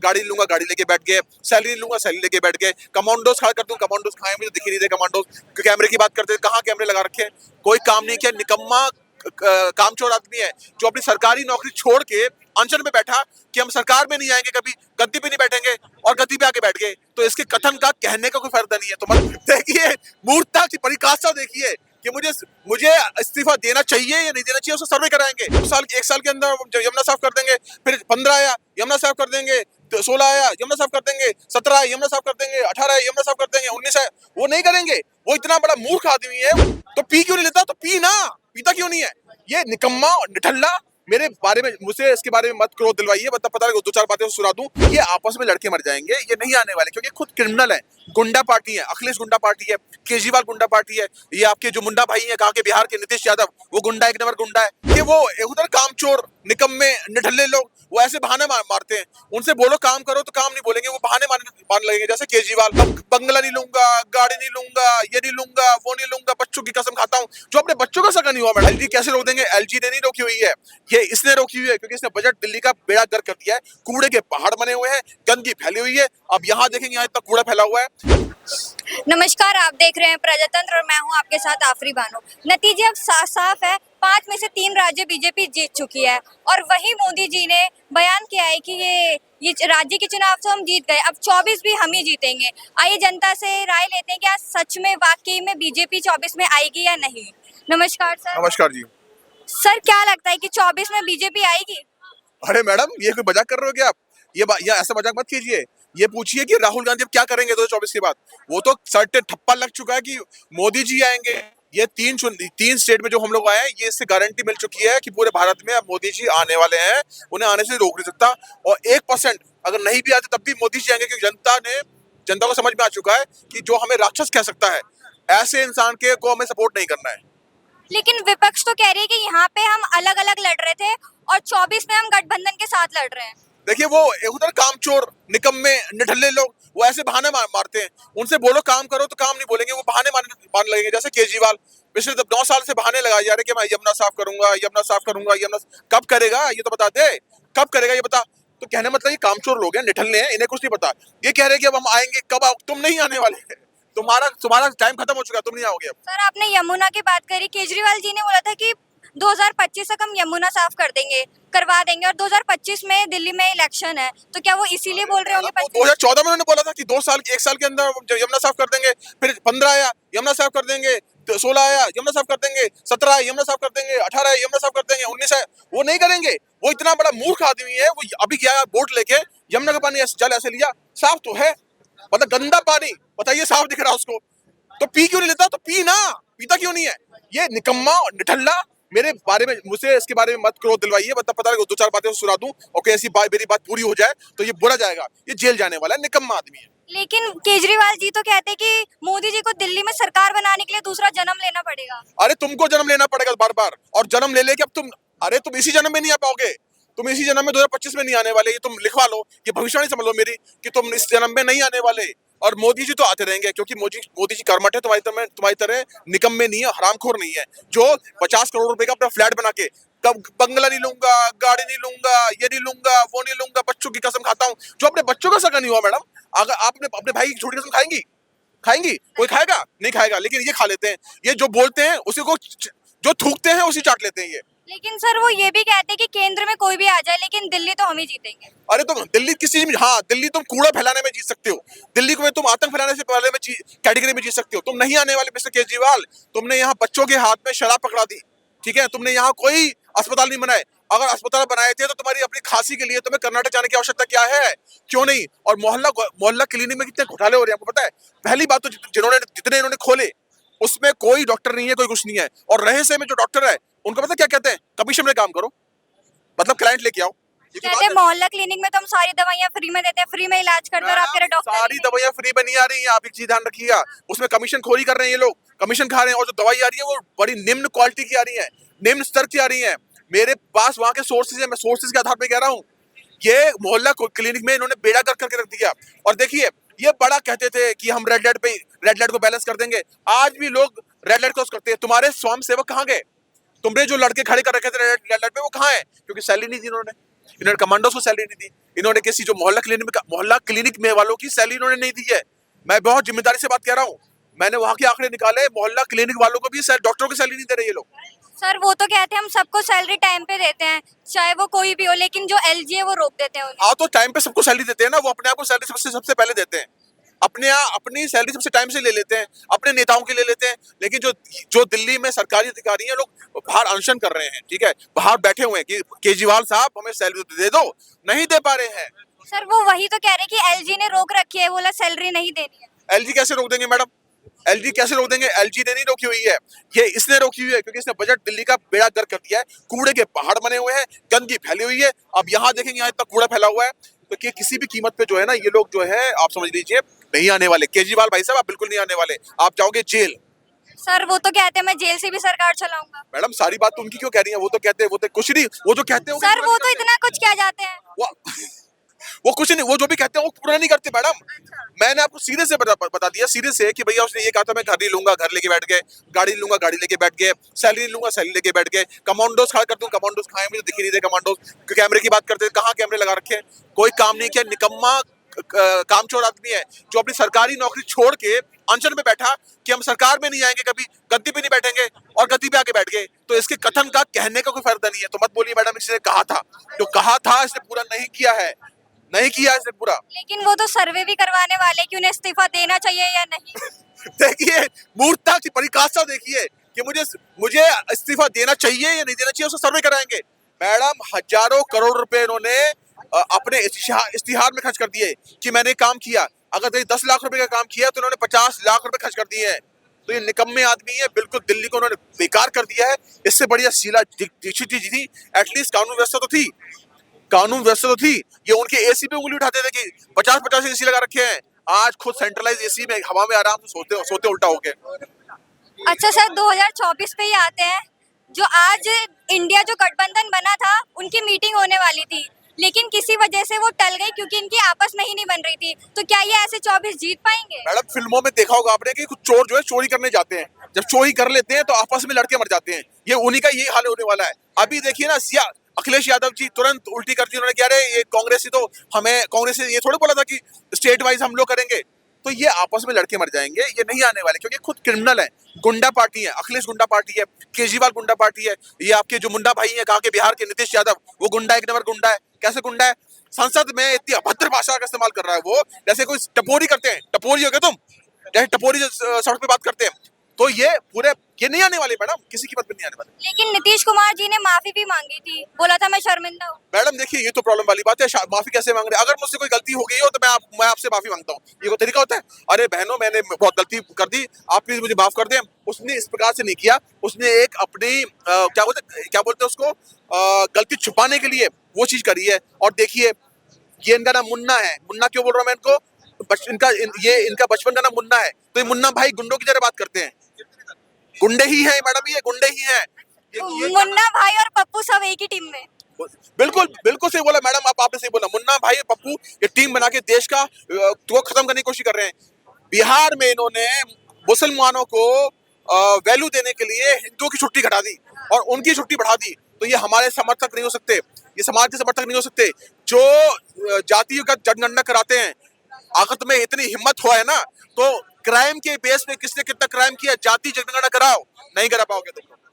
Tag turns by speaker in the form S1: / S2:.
S1: गाड़ी लूंगा गाड़ी लेके बैठ गए, सैलरी लूंगा सैलरी लेके बैठ गए, कमांडोज खड़ा कर दूं कमांडोज खाए, मुझे दिख ही नहीं रहे कमांडोज। कैमरे की बात करते हैं, कहाँ कैमरे लगा रखे हैं, कोई काम नहीं किया, निकम्मा कामचोर आदमी है जो अपनी सरकारी नौकरी छोड़ के अनशन में बैठा कि हम सरकार में नहीं आएंगे, कभी गद्दी पे नहीं बैठेंगे, और गद्दी पे आके बैठ गए। तो इसके कथन का कहने का कोई फायदा नहीं है। तो मत देखिए, मूर्खता की पराकाष्ठा देखिए कि मुझे इस्तीफा देना चाहिए या नहीं देना चाहिए, उसको सर्वे कराएंगे। 1 साल के अंदर यमुना साफ कर देंगे, फिर 15 आया यमुना साफ कर देंगे, 16 आया यमुना साफ कर देंगे, 17 आया यमुना साफ कर देंगे, 18 आया यमुना साफ कर देंगे, 19 आया, वो नहीं करेंगे। वो इतना बड़ा मूर्ख आदमी है, तो पी क्यों नहीं लेता? तो पी ना, पीता क्यों नहीं है? ये निकम्मा और निठल्ला मेरे बारे में, मुझसे इसके बारे में मत क्रोध दिलवाइए, मतलब पता लगे 2-4 बातें सुना दूं। ये आपस में लड़के मर जाएंगे, ये नहीं आने वाले, क्योंकि खुद क्रिमिनल है, गुंडा पार्टी है, अखिलेश गुंडा पार्टी है, केजरीवाल गुंडा पार्टी है, ये आपके जो मुंडा भाई है कहा के बिहार के नीतीश यादव, वो गुंडा एक नंबर गुंडा है। ये वो उधर कामचोर निकम्मे निठल्ले लोग, वो ऐसे बहाने मारते हैं। उनसे बोलो काम करो तो काम नहीं बोलेंगे, वो बहाने मारने लगेंगे। जैसे केजरीवाल, बंगला नहीं लूंगा, गाड़ी नहीं लूंगा, ये नहीं लूंगा, वो नहीं लूंगा, बच्चों की कसम खाता हूँ। जो अपने बच्चों का सगा नहीं हुआ, मैडम एलजी कैसे रोक देंगे? एलजी ने नहीं रोकी हुई है, ये इसने रोकी हुई है, क्योंकि इसने बजट दिल्ली का बेड़ा गर्क कर दिया है। कूड़े के पहाड़ बने हुए हैं, गंदगी फैली हुई है। अब यहाँ देखेंगे, यहाँ इतना कूड़ा फैला हुआ है।
S2: नमस्कार, आप देख रहे हैं प्रजातंत्र और मैं हूं आपके साथ आफरी बानो। नतीजे अब साफ है, 5 में से 3 राज्य बीजेपी जीत चुकी है, और वही मोदी जी ने बयान किया है कि ये राज्य के चुनाव तो हम जीत गए, अब 24 भी हम ही जीतेंगे। आइए जनता से राय लेते हैं, क्या सच में वाकई में बीजेपी 24 में आएगी या नहीं। नमस्कार सर।
S1: नमस्कार जी।
S2: सर, क्या लगता है कि 24 में बीजेपी आएगी?
S1: अरे मैडम, ये कोई मजाक कर रहे हो क्या आप? ये ऐसा मजाक मत कीजिए। ये पूछिए कि राहुल गांधी अब क्या करेंगे 2024 के बाद। वो तो सर्टे ठप्पा लग चुका है कि मोदी जी आएंगे। ये 3 स्टेट में जो हम लोग आए हैं, ये इससे गारंटी मिल चुकी है कि पूरे भारत में अब मोदी जी आने वाले हैं, उन्हें आने से रोक नहीं सकता। और 1% अगर नहीं भी आते तब भी मोदी जी आएंगे, क्योंकि जनता को समझ में आ चुका है कि जो हमें राक्षस कह सकता है, ऐसे इंसान को हमें सपोर्ट नहीं करना है।
S2: लेकिन विपक्ष तो कह रही है कि यहाँ पे हम अलग अलग लड़ रहे थे और 24 में हम गठबंधन के साथ लड़ रहे हैं।
S1: देखिए, वो उधर कामचोर निकम्मे निठल्ले लोग, वो ऐसे बहाने मारते हैं। उनसे बोलो काम करो तो काम नहीं बोलेंगे, वो बहाने मारने लगेंगे। जैसे केजरीवाल पिछले 9 साल से बहाने लगाए जा रहे कि मैं यमुना साफ करूंगा, यमुना साफ करूंगा, यमुना कब करेगा ये तो बता दे, कब करेगा ये बता। तो कहने मतलब ये कामचोर लोग हैं, निठल्ले हैं, इन्हें कुछ नहीं पता। ये कह रहे कि अब हम आएंगे, कब आओ? तुम नहीं आने वाले, तुम्हारा टाइम खत्म हो चुका, तुम नहीं आओगे अब।
S2: सर, आपने यमुना की बात करी, केजरीवाल जी ने बोला था कि 2025 तक हम यमुना साफ करवा देंगे, और 2025 में दिल्ली में इलेक्शन है, तो क्या वो इसीलिए बोल रहे होंगे?
S1: 2014 में उन्होंने बोला था कि 1 साल के अंदर यमुना साफ कर देंगे, फिर 15 आया यमुना साफ कर देंगे, 16 आया यमुना साफ कर देंगे, 17 आया यमुना साफ कर देंगे, 18 आया यमुना साफ कर देंगे, 19 आया, वो नहीं करेंगे। वो इतना बड़ा मूर्ख आदमी है, वो अभी गया बोट लेके, यमुना का पानी जल ऐसे लिया, साफ तो है, मतलब गंदा पानी, बताइए साफ दिख रहा है उसको, तो पी क्यों नहीं लेता? तो पी ना, पीता क्यों नहीं है? ये निकम्मा और निठल्ला मेरे बारे में, मुझसे इसके बारे में मत क्रोध दिलवाइए, मतलब पता लगे 2-4 बातें सुना दूं, और ऐसी मेरी बात पूरी हो जाए तो ये बुरा जाएगा। ये जेल जाने वाला है, निकम्मा आदमी है।
S2: लेकिन केजरीवाल जी तो कहते हैं कि मोदी जी को दिल्ली में सरकार बनाने के लिए दूसरा जन्म लेना पड़ेगा।
S1: अरे तुमको जन्म लेना पड़ेगा बार बार, और जन्म ले लेके अब तुम इसी जन्म में नहीं आ पाओगे। तुम इसी जन्म में 2025 में नहीं आने वाले, ये तुम लिखवा लो, ये भविष्यवाणी समझ लो मेरी, कि तुम इस जन्म में नहीं आने वाले। और मोदी जी तो आते रहेंगे, क्योंकि मोदी जी कर्मठ है, तुम्हारी तरह निकम्मे नहीं है, हरामखोर नहीं है, जो 50 करोड़ रुपए का अपना फ्लैट बना के कब बंगला नहीं लूंगा, गाड़ी नहीं लूंगा, ये नहीं लूंगा, वो नहीं लूंगा, बच्चों की कसम खाता हूँ। जो अपने बच्चों का सगा नहीं हुआ मैडम, अगर आपने अपने भाई की छोटी कसम खाएंगी? कोई खाएगा? नहीं खाएगा। लेकिन ये खा लेते हैं, ये जो बोलते हैं उसी को, जो थूकते हैं उसी चाट लेते हैं ये।
S2: लेकिन सर, वो ये भी कहते हैं कि केंद्र में कोई भी आ जाए, लेकिन दिल्ली तो हम ही जीतेंगे।
S1: अरे तुम दिल्ली किस चीज में, हाँ दिल्ली तुम कूड़ा फैलाने में जीत सकते हो, दिल्ली को तुम आतंक फैलाने से पहले में कैटेगरी में जीत सकते हो। तुम नहीं आने वाले मिस्टर केजरीवाल। तुमने यहाँ बच्चों के हाथ में शराब पकड़ा दी, ठीक है? तुमने यहाँ कोई अस्पताल नहीं बनाए। अगर अस्पताल बनाए थे तो तुम्हारी अपनी खांसी के लिए तुम्हें कर्नाटक जाने की आवश्यकता क्या है? क्यों नहीं? और मोहल्ला क्लिनिक में कितने घोटाले हो रहे हैं आपको पता है? पहली बात तो जितने इन्होंने खोले उसमें कोई डॉक्टर नहीं है, कोई कुछ नहीं है। और रहस्य में जो डॉक्टर है उनको पता क्या कहते हैं? कमीशन में काम करो, मतलब क्लाइंट लेके आओ।
S2: कहते हैं मोहल्ला क्लिनिक में तो हम सारी दवाइयाँ फ्री में देते हैं, फ्री में इलाज करते हैं, और आप कह रहे डॉक्टर
S1: सारी दवाइयाँ फ्री में नहीं आ रही हैं। आप एक चीज ध्यान रखिएगा, उसमें कमीशन खोरी कर रहे हैं ये लोग, कमीशन खा रहे हैं। और जो दवाई आ रही है वो बड़ी निम्न क्वालिटी की आ रही है, निम्न स्तर की आ रही है। मेरे पास वहां के सोर्सेज है, मैं सोर्सेज के आधार पर कह रहा हूँ। ये मोहल्ला क्लिनिक में इन्होंने बेड़ा गर्क करके रख दिया। और देखिए, ये बड़ा कहते थे कि हम रेड लाइट को बैलेंस कर देंगे। आज भी लोग रेड लाइट क्रॉस करते हैं। तुम्हारे स्वयं सेवक कहाँ गए? तुमने जो लड़के खड़े कर रखे थे रेड लाइट पे, वो कहाँ है? क्योंकि सैलरी नहीं दी इन्होंने कमांडोज को सैलरी नहीं दी। इन्होंने किसी जो मोहल्ला क्लिनिक में वालों की सैलरी इन्होंने नहीं दी है। मैं बहुत जिम्मेदारी से बात कह रहा हूँ, मैंने वहां के आंकड़े निकाले, मोहल्ला क्लिनिक वालों को भी डॉक्टरों की सैलरी नहीं दे रहे ये लोग।
S2: सर वो तो कहते हैं हम सबको सैलरी टाइम पे देते हैं, चाहे वो कोई भी हो, लेकिन जो एलजी है वो रोक देते हैं उन्हें।
S1: हाँ तो टाइम पे सबको सैलरी देते हैं ना, वो अपने आप को सैलरी सबसे पहले देते हैं, अपनी सैलरी सबसे टाइम से ले लेते हैं, अपने नेताओं की ले लेते हैं। लेकिन जो दिल्ली में सरकारी अधिकारी हैं, लोग बाहर अनशन कर रहे हैं, ठीक है, बाहर बैठे हुए हैं कि केजरीवाल साहब हमें सैलरी दे दो, नहीं दे पा रहे हैं।
S2: सर वो वही तो कह रहे हैं कि एलजी ने रोक रखी है, बोला सैलरी नहीं देनी है।
S1: एलजी कैसे रोक देंगे मैडम, एलजी कैसे रोक देंगे? एलजी ने नहीं रोकी हुई है, ये इसने रोकी हुई है, क्योंकि इसने बजट दिल्ली का बेड़ा गर्क कर दिया है। कूड़े के पहाड़ बने हुए हैं, गंदगी फैली हुई है। अब यहाँ देखेंगे, यहाँ इतना कूड़ा फैला हुआ है, तो कि किसी भी कीमत पे जो है ना, ये लोग जो है आप समझ लीजिए नहीं आने वाले। केजरीवाल भाई साहब आप बिल्कुल नहीं आने वाले, आप जाओगे जेल।
S2: सर वो तो कहते हैं मैं जेल से भी सरकार चलाऊंगा।
S1: मैडम सारी बात तो उनकी क्यों कह रही है? वो तो कहते हैं, वो तो कुछ नहीं, वो जो कहते हैं
S2: सर वो तो इतना कुछ कह जाते हैं।
S1: वो कुछ नहीं, वो जो भी कहते हैं वो पूरा नहीं करते मैडम। मैंने आपको सीधे से बता दिया, सीधे से, कि भैया उसने ये कहा था मैं घर नहीं लूंगा, घर लेके बैठ गए, गाड़ी लूंगा, गाड़ी लेके बैठ गए, सैलरी लूंगा, सैलरी लेके बैठ गए, कमांडोज खड़ा कर दूं, कमांडोज खाए, मुझे दिख ही नहीं दे कमांडोज। कैमरे की बात करते हैं, कहाँ कैमरे लगा रखे हैं? कोई काम नहीं किया, निकम्मा कामचोर आदमी है जो अपनी सरकारी नौकरी छोड़ के अनशन में बैठा कि हम सरकार में नहीं आएंगे, कभी गद्दी पे नहीं बैठेंगे, और गद्दी पे आके बैठ गए। तो इसके कथन का कहने का कोई फायदा नहीं है। तो मत बोलिए मैडम इसने कहा था, जो कहा था इसने पूरा नहीं किया है, नहीं किया इसने पूरा।
S2: लेकिन वो तो सर्वे भी करवाने वाले कि उन्हें इस्तीफा देना चाहिए या नहीं।
S1: देखिए मूर्खता की परिकाष्ठा देखिए कि मुझे इस्तीफा देना चाहिए या नहीं देना चाहिए, उसका सर्वे कराएंगे। मैडम हजारों करोड़ रुपए इन्होंने अपने इश्तिहार में खर्च कर दिए कि मैंने काम किया। अगर 10 लाख रुपए का काम किया तो इन्होंने 50 लाख रुपए खर्च कर दिए हैं। तो ये निकम्मे आदमी है, बिल्कुल दिल्ली को उन्होंने बेकार कर दिया है। इससे बढ़िया शीला दीक्षित जी थी, एटलीस्ट कानून व्यवस्था तो थी, कानून व्यवस्था तो थी। ये उनके एसी पे उंगली उठाते थे कि 50-50 एसी लगा रखे हैं, आज खुद सेंट्रलाइज एसी में हवा में आराम से सोते उल्टा होके।
S2: अच्छा सर 2024 पे ही आते हैं, जो आज इंडिया जो गठबंधन बना था उनकी मीटिंग होने वाली थी, लेकिन किसी वजह से वो टल गई क्योंकि इनकी आपस में ही नहीं बन रही थी। तो क्या ये ऐसे 24 जीत पाएंगे?
S1: मैडम फिल्मों में देखा होगा आपने कि कुछ चोर जो है चोरी करने जाते हैं, जब चोरी कर लेते हैं तो आपस में लड़के मर जाते हैं। ये उन्हीं का यही हाल होने वाला है। अभी देखिए ना, अखिलेश यादव जी तुरंत उल्टी कर दी, उन्होंने कहा अरे ये कांग्रेस ही तो हमें, कांग्रेस ने ये थोड़ा बोला था कि स्टेट वाइज हम लोग करेंगे। तो ये आपस में लड़के मर जाएंगे, ये नहीं आने वाले, क्योंकि खुद क्रिमिनल है, गुंडा पार्टी है। अखिलेश गुंडा पार्टी है, केजरीवाल गुंडा पार्टी है, ये आपके जो मुंडा भाई है कहा के बिहार के नीतीश यादव, वो गुंडा, एक नंबर गुंडा है। कैसे गुंडा है? संसद में इतनी अभद्र भाषा का इस्तेमाल कर रहा है वो, जैसे कोई टपोरी करते हैं, टपोरी हो गए तुम, जैसे टपोरी सड़क पे बात करते हैं। तो ये नहीं आने वाले मैडम, किसी की मत नहीं आने वाले।
S2: लेकिन नीतीश कुमार जी ने माफी भी मांगी थी, बोला था मैं शर्मिंदा हूँ।
S1: मैडम देखिए ये तो प्रॉब्लम वाली बात है, माफी कैसे मांग रहे हैं? अगर मुझसे कोई गलती हो गई हो तो मैं आपसे माफी मांगता हूँ, ये कोई तरीका होता है? अरे बहनों मैंने बहुत गलती कर दी, आप प्लीज मुझे माफ कर दें। उसने इस प्रकार से नहीं किया, उसने एक अपनी क्या बोलते हैं उसको, गलती छुपाने के लिए वो चीज करी है। और देखिए ये इनका नाम मुन्ना है, मुन्ना क्यों बोल रहा हूँ मैं इनको, इनका बचपन का नाम मुन्ना है, तो ये मुन्ना भाई गुंडों की तरह बात करते हैं, गुंडे ही हैं मैडम, ये गुंडे ही हैं।
S2: मुन्ना भाई और पप्पू सब एक ही टीम में।
S1: बिल्कुल बिल्कुल सही बोला मैडम, आपने सही बोला। मुन्ना भाई और पप्पू ये टीम बना के देश का तो खत्म करने की कोशिश कर रहे हैं। बिहार में इन्होंने मुसलमानों को वैल्यू देने के लिए हिंदुओं की छुट्टी घटा दी और उनकी छुट्टी बढ़ा दी। तो ये हमारे समर्थक नहीं हो सकते, ये समाज के समर्थक नहीं हो सकते जो जातियों का जनगणना कराते हैं। अगर तुम्हें इतनी हिम्मत हुआ है ना, तो क्राइम के बेस पे किसने कितना क्राइम किया, जाति जनगणना कराओ, नहीं करा पाओगे तुम।